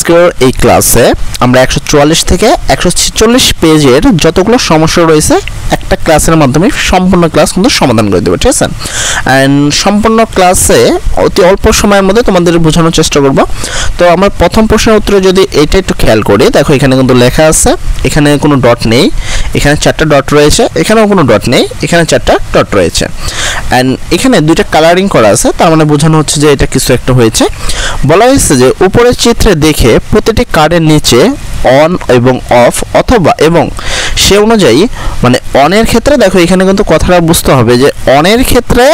আজকের এই ক্লাসে আমরা 144 থেকে 146 পেজের যতগুলো সমস্যা রয়েছে একটা ক্লাসের মাধ্যমে সম্পূর্ণ ক্লাস কিন্তু সমাধান করে দেব, ঠিক আছে। এন্ড সম্পূর্ণ ক্লাসে অতি অল্প সময়ের মধ্যে তোমাদের বোঝানোর চেষ্টা করব। তো আমরা প্রথম প্রশ্নের উত্তরে যদি এটা একটু খেয়াল করি, দেখো এখানে কিন্তু লেখা আছে, এখানে কোনো ডট নেই, এখানে 4টা ডট রয়েছে, এখানেও কোনো ডট নেই, এখানে 4টা ডট রয়েছে। এন্ড এখানে দুইটা কালারিং করা আছে, তার মানে বোঝানো হচ্ছে যে এটা কিছু একটা হয়েছে। বলা হয়েছে যে উপরের চিত্রে দেখে প্রতিটি কার্ডের নিচে অন এবং অফ অথবা এবং সে অনুযায়ী, মানে অনের ক্ষেত্রে দেখো এখানে কিন্তু কথাটা বুঝতে হবে যে অনের ক্ষেত্রে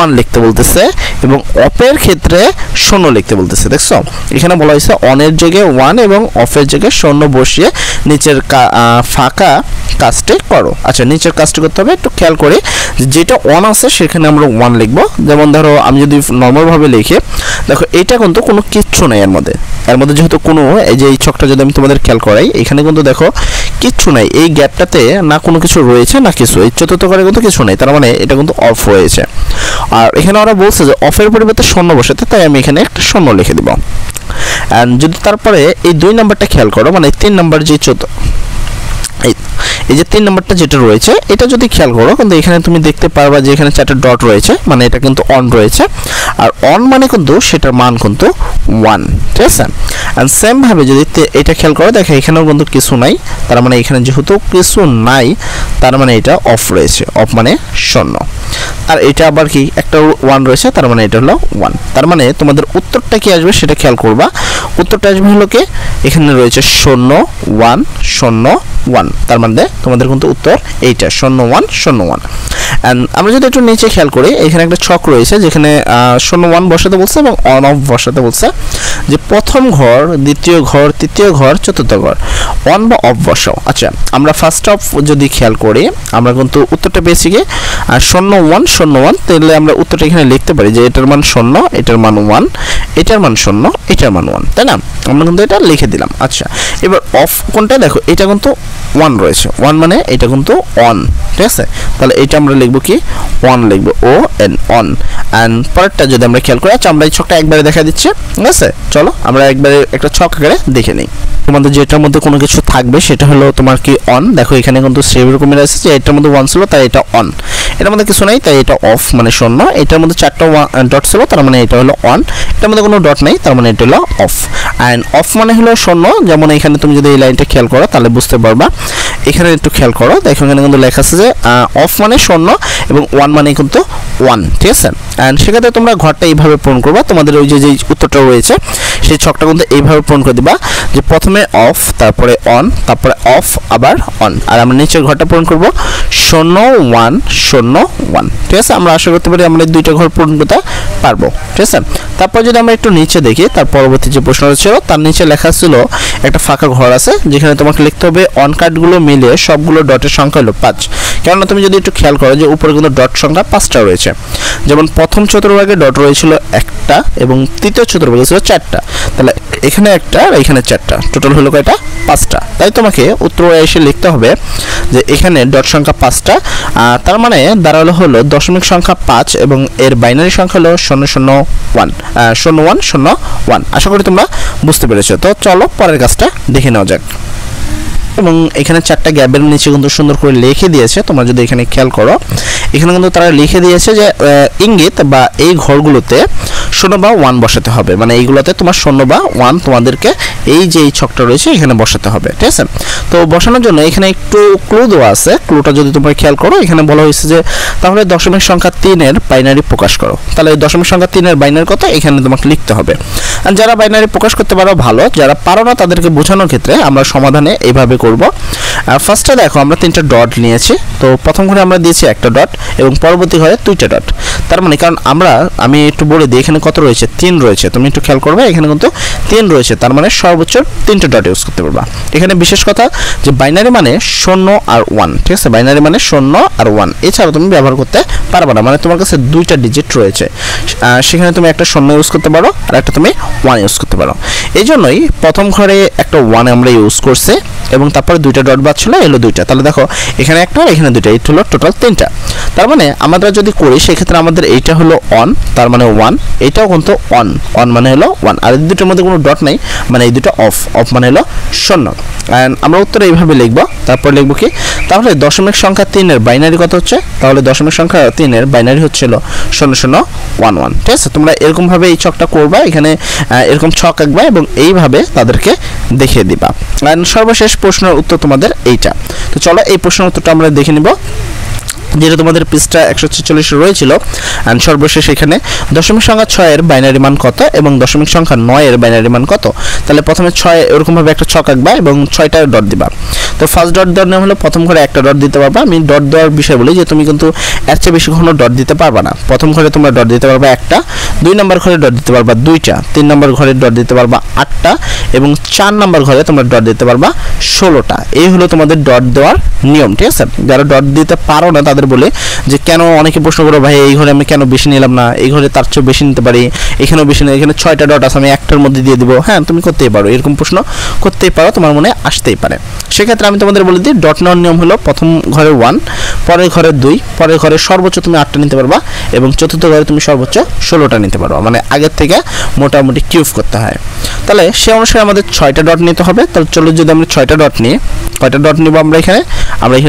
1 লিখতে বলতেছে এবং অফের ক্ষেত্রে 0 লিখতে বলতেছে। দেখছো এখানে বলা হয়েছে অনের জায়গায় 1 এবং অফের জায়গায় 0 বসিয়ে নিচের ফাঁকা কাজটি করো। আচ্ছা, নিচের কাজটি করতে হবে একটু খেয়াল করে, যেটা অন আছে সেখানে আমরা 1 লিখবো। যেমন ধরো আমি যদি নর্মালভাবে লিখি, দেখো এটা কিন্তু কোনো কিচ্ছু নেই এর মধ্যে যেহেতু কোনো, এই যে এই ছকটা যদি আমি তোমাদের খেয়াল করাই, এখানে কিন্তু দেখো কিচ্ছু নাই, এই গ্যাপটাতে না কোনো কিছু রয়েছে না কিছু, এই চতুর্থ ঘরে কিন্তু কিছু নেই, তার মানে এটা কিন্তু অফ রয়েছে। আর এখানে ওরা বলছে যে অফের পরিবর্তে 0 বসাতে, তাই আমি এখানে একটা 0 লিখে দিব। অ্যান্ড যদি তারপরে এই 2 নাম্বারটা খেয়াল করো, মানে 3 নাম্বার যে এই যে 3 নাম্বারটা যেটা রয়েছে এটা যদি খেয়াল করো, কিন্তু এখানে তুমি দেখতে পারবা যে এখানে 4টা ডট রয়েছে, মানে এটা কিন্তু অন রয়েছে। আর অন মানে কিন্তু সেটার মান কিন্তু 1, ঠিক আছে। এন্ড সেম ভাবে যদি এটা খেয়াল করো, দেখো এখানেও কিন্তু কিছু নাই, তার মানে এখানে যেহেতু কিছু নাই তার মানে এটা অফ রয়েছে, অফ মানে 0। আর এটা আবার কি একটা 1 রয়েছে, তার মানে এটা হলো 1। তার মানে তোমাদের উত্তরটা কি আসবে সেটা খেয়াল করবা। উত্তরটা আসবে হলো কি, এখানে রয়েছে 0 1 0 1, তার মানে তোমাদের কিন্তু উত্তর এইটা 0 1 0 1। এন্ড আমরা যদি একটু নিচে খেয়াল করি, এখানে একটা ছক রয়েছে যেখানে 0 1 বসাতে বলছে এবং অন অফ বসাতে বলছে, যে প্রথম ঘর, দ্বিতীয় ঘর, তৃতীয় ঘর, চতুর্থ ঘর অন বা অফ বসাও। আচ্ছা, আমরা ফার্স্ট অফ যদি খেয়াল করি, আমরা কিন্তু উত্তরটা পেয়েছি কি 0 1 0 1, তাহলে আমরা উত্তরটা এখানে লিখতে পারি যে এটার মান 0, এটার মান 1, এটার মান 0, এটার মান 1, তাই না? আমরা কিন্তু এটা লিখে দিলাম। আচ্ছা, এবার অফ কোনটা, দেখো এটা কিন্তু 1 রয়েছে, 1 মানে এটা কিন্তু অন, ঠিক আছে। তাহলে এটা আমরা লিখবো কি 1 লিখবো, ও এন অন। এন্ড পরেরটা যদি আমরা খেয়াল করি, আচ্ছা আমরা এই ছকটা একবারে দেখা দিচ্ছি, ঠিক আছে। চলো আমরা একবারে একটা ছক আকারে দেখে নিই। তোমাদের যেটার মধ্যে কোনো কিছু থাকবে সেটা হলো তোমার কি অন। দেখো এখানে কিন্তু সেরকমই আছে যে এটার মধ্যে 1 ছিল তাই এটা অন, এটার মধ্যে কিছু নাই তাই এটা অফ মানে 0, এটার মধ্যে 4টা ডট ছিল তার মানে এটা হলো অন, এটার মধ্যে কোনো ডট নাই তার মানে এটা হলো অফ। অ্যান্ড অফ মানে হলো 0, যেমন এখানে তুমি যদি এই লাইনটা খেয়াল করো তাহলে বুঝতে পারবা। এখানে একটু খেয়াল করো, দেখো এখানে কিন্তু লেখা আছে যে অফ মানে 0 এবং 1 মানে কিন্তু 1, ঠিক আছে। অ্যান্ড সেক্ষেত্রে তোমরা ঘরটা এইভাবে পূরণ করবা, তোমাদের ওই যে উত্তরটা রয়েছে সেই ছকটা কিন্তু এইভাবে পূরণ করে দিবা, যে প্রথমে অফ, তারপরে অন, তারপরে অফ, আবার অন। আর আমরা নিচের ঘরটা পূরণ করব 0 1 0 1, ঠিক আছে। আমরা আশা করতে পারি আমরা দুইটা ঘর পূরণ করতে পারবো, ঠিক আছে। তারপর যদি আমরা একটু নিচে দেখি, তার পরবর্তী যে প্রশ্নটা ছিল তার নিচে লেখা ছিল একটা ফাঁকা ঘর আছে, যেখানে তোমাকে লিখতে হবে অন কার্ডগুলো মিলে সবগুলো ডটের সংখ্যা হলো 5। কেননা তুমি যদি একটু খেয়াল করো যে উপরে কিন্তু ডট সংখ্যা 5টা রয়েছে, যেমন প্রথম চতুর্ভাগে ডট রয়েছিল 1টা এবং তৃতীয় চতুর্ভাগে ছিল 4টা, তাহলে এখানে 1টা আর এখানে 4টা, টোটাল হলো কয়টা 5টা। তাই তোমাকে উত্তরে এসে লিখতে হবে যে এখানে ডট সংখ্যা 5টা, তার মানে দাঁড়ালো হলো দশমিক সংখ্যা 5 এবং এর বাইনারি সংখ্যা হলো 0 0 1 0 1 0 1। আশা করি তোমরা বুঝতে পেরেছো। তো চলো পরের কাজটা দেখে নেওয়া যাক। এবং এখানে 4টা গ্যাপের নিচে কিন্তু সুন্দর করে লিখে দিয়েছে, তোমরা যদি এখানে খেয়াল করো, এখানে কিন্তু তারা লিখে দিয়েছে যে ইঙ্গিত বা এই ঘরগুলোতে 0 বা 1 বসাতে হবে, মানে এইগুলোতে তোমার 0 বা 1 তোমাদেরকে এই যে এই ছকটা রয়েছে এখানে বসাতে হবে, ঠিক আছে। তো বসানোর জন্য এখানে একটু ক্লু দেওয়া আছে, ক্লুটা যদি তোমরা খেয়াল করো, এখানে বলা হয়েছে যে তাহলে দশমিক সংখ্যা 3 এর বাইনারি প্রকাশ করো। তাহলে এই দশমিক সংখ্যা 3 এর বাইনারি কত এখানে তোমাকে লিখতে হবে। আর যারা বাইনারি প্রকাশ করতে পারো ভালো, যারা পারো না তাদেরকে বোঝানোর ক্ষেত্রে আমরা সমাধানে এইভাবে করব। ফার্স্টে দেখো আমরা 3টা ডট নিয়েছি, তো প্রথম ঘরে আমরা দিয়েছি 1টা ডট এবং পরবর্তী ঘরে 2টা ডট। তার মানে কারণ আমি একটু বলে দিই এখানে কত রয়েছে, 3 রয়েছে, তুমি একটু খেয়াল করবে এখানে কিন্তু 3 রয়েছে, তার মানে সর্বোচ্চ 3টা ডট ইউজ করতে পারবা। এখানে বিশেষ কথা যে বাইনারি মানে 0 আর 1, ঠিক আছে। বাইনারি মানে 0 আর 1, এছাড়া তুমি ব্যবহার করতে পারবে না, মানে তোমার কাছে 2টা ডিজিট রয়েছে, সেখানে তুমি একটা শূন্য ইউজ করতে পারো আর একটা তুমি 1 ইউজ করতে পারো। এই জন্যই প্রথম ঘরে একটা 1 আমরা ইউজ করছি এবং তারপরে দুইটা ডট বাজছিল, এলো দুইটা। তাহলে দেখো এখানে একটা আর এখানে দুইটা, এটা হলো টোটাল 3টা। তার মানে আমরা যদি করি সেক্ষেত্রে আমাদের এইটা হলো অন, তার মানে 1, এটাও কিন্তু অন, অন মানে হলো 1, আর এই দুটোর মধ্যে কোনো ডট নাই মানে এই দুটো অফ, অফ মানে হলো 0। অ্যান্ড আমরা উত্তরে এইভাবে লিখবো। তারপর লিখবো কি, তাহলে দশমিক সংখ্যা 3 এর বাইনারি কত হচ্ছে? তাহলে দশমিক সংখ্যা 3 এর বাইনারি হচ্ছিল 0011। ঠিক আছে, তোমরা এরকমভাবে এই ছকটা করবা, এখানে এরকম ছক আঁকবা এবং এইভাবে তাদেরকে দেখিয়ে দিবা। অ্যান্ড সর্বশেষ প্রশ্নের উত্তর তোমাদের এইটা। তো চলো এই প্রশ্নের উত্তরটা আমরা দেখে নিব, যেটা তোমাদের পৃষ্ঠা 146 রয়েছিল। অ্যান্ড সর্বশেষ এখানে দশমিক সংখ্যা 6 এর বাইনারি মান কত এবং দশমিক সংখ্যা 9 এর বাইনারি মান কত? তাহলে প্রথমে 6 এরকমভাবে একটা ছক আঁকবা এবং 6টা ডট দিবা। তো ফার্স্ট ডট দেওয়ার নিয়ম হলো প্রথম ঘরে একটা ডট দিতে পারবা। আমি ডট দেওয়ার বিষয় বলি যে তুমি কিন্তু এর চেয়ে বেশি কখনো ডট দিতে পারবা না। প্রথম ঘরে তোমরা ডট দিতে পারবা একটা, 2 নম্বর ঘরে ডট দিতে পারবা 2টা, 3 নম্বর ঘরে ডট দিতে পারবা 8টা এবং 4 নম্বর ঘরে তোমরা ডট দিতে পারবা 16টা। এই হলো তোমাদের ডট দেওয়ার নিয়ম। ঠিক আছে, যারা ডট দিতে পারো না তাদের বলে যে কেন অনেকে প্রশ্ন করো ভাই এই ঘরে আমি কেন বেশি নিলাম না, এই ঘরে তার চেয়ে বেশি নিতে পারি, এখানেও বেশি নেই, এখানে 6টা ডট আছে আমি একটার মধ্যে দিয়ে দিব। হ্যাঁ, তুমি করতেই পারো, এরকম প্রশ্ন করতেই পারো, তোমার মনে আসতেই পারে। সেক্ষেত্রে আমি তোমাদের বলে দিই ডট নেওয়ার নিয়ম হলো প্রথম ঘরে 1, পরের ঘরে 2, পরের ঘরে সর্বোচ্চ তুমি 8টা নিতে পারবা এবং চতুর্থ ঘরে তুমি সর্বোচ্চ 16টা নিতে পারবা। মানে আগের থেকে মোটামুটি কিউব করতে হয়। তাহলে সে অনুসারে আমাদের 6টা ডট নিতে হবে। তাহলে চলো যদি আমরা 6টা ডট নিই, কয়টা ডট নিব আমরা এখানে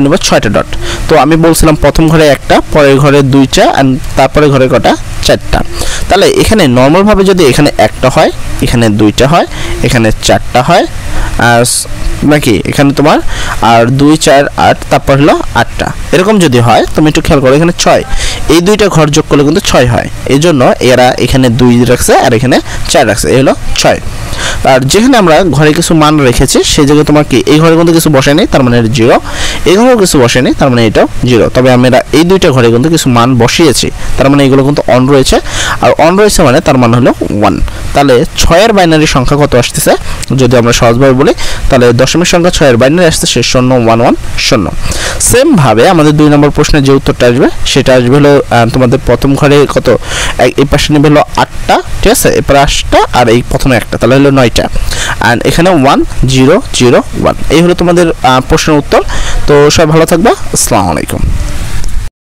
নেব 6টা ডট। তো আমি বলছিলাম প্রথম ঘরে একটা, পরের ঘরে 2টা এন্ড তারপরে ঘরে কটা 4টা। তাহলে এখানে নরমালভাবে যদি এখানে একটা হয়, এখানে 2টা হয়, এখানে 4টা হয়, আর নাকি এখানে তোমার আর 2 4 8 তারপর হলো 8টা, এরকম যদি হয় তুমি একটু খেয়াল করো এখানে 6, এই দুইটা ঘর যোগ করলে কিন্তু 6 হয়। এই জন্য এরা এখানে 2 রাখছে আর এখানে 4 রাখছে, এই হলো 6। আর যেখানে আমরা ঘরে কিছু মান রেখেছি সেই জায়গায় তোমার কি এই ঘরে কিন্তু কিছু বসায়নি, তার মানে এটা 0, এই ঘরেও কিছু বসায়নি, তার মানে এটাও 0। তবে আমরা এই দুইটা ঘরে কিন্তু কিছু মান বসিয়েছি, তার মানে এগুলো কিন্তু অন রয়েছে, আর অন রয়েছে মানে তার মান হলো 1। তাহলে 6 এর বাইনারি সংখ্যা কত আসতেছে যদি আমরা সহজভাবে বলি, তাহলে দশমিক সংখ্যা 6 এর বাইনারি আসতেছে 0110। সেম ভাবে আমাদের 2 নম্বর প্রশ্নের যে উত্তরটা আসবে সেটা আসবে হলো তোমাদের প্রথম ঘরে কত, এই পাশে নেবে হলো 8টা, ঠিক আছে, এরপর 8টা আর এই প্রথমে একটা, তাহলে হলো 9টা, আর এখানে 1001। এই হলো তোমাদের প্রশ্নের উত্তর। তো সবাই ভালো থাকবা, আসসালামু আলাইকুম।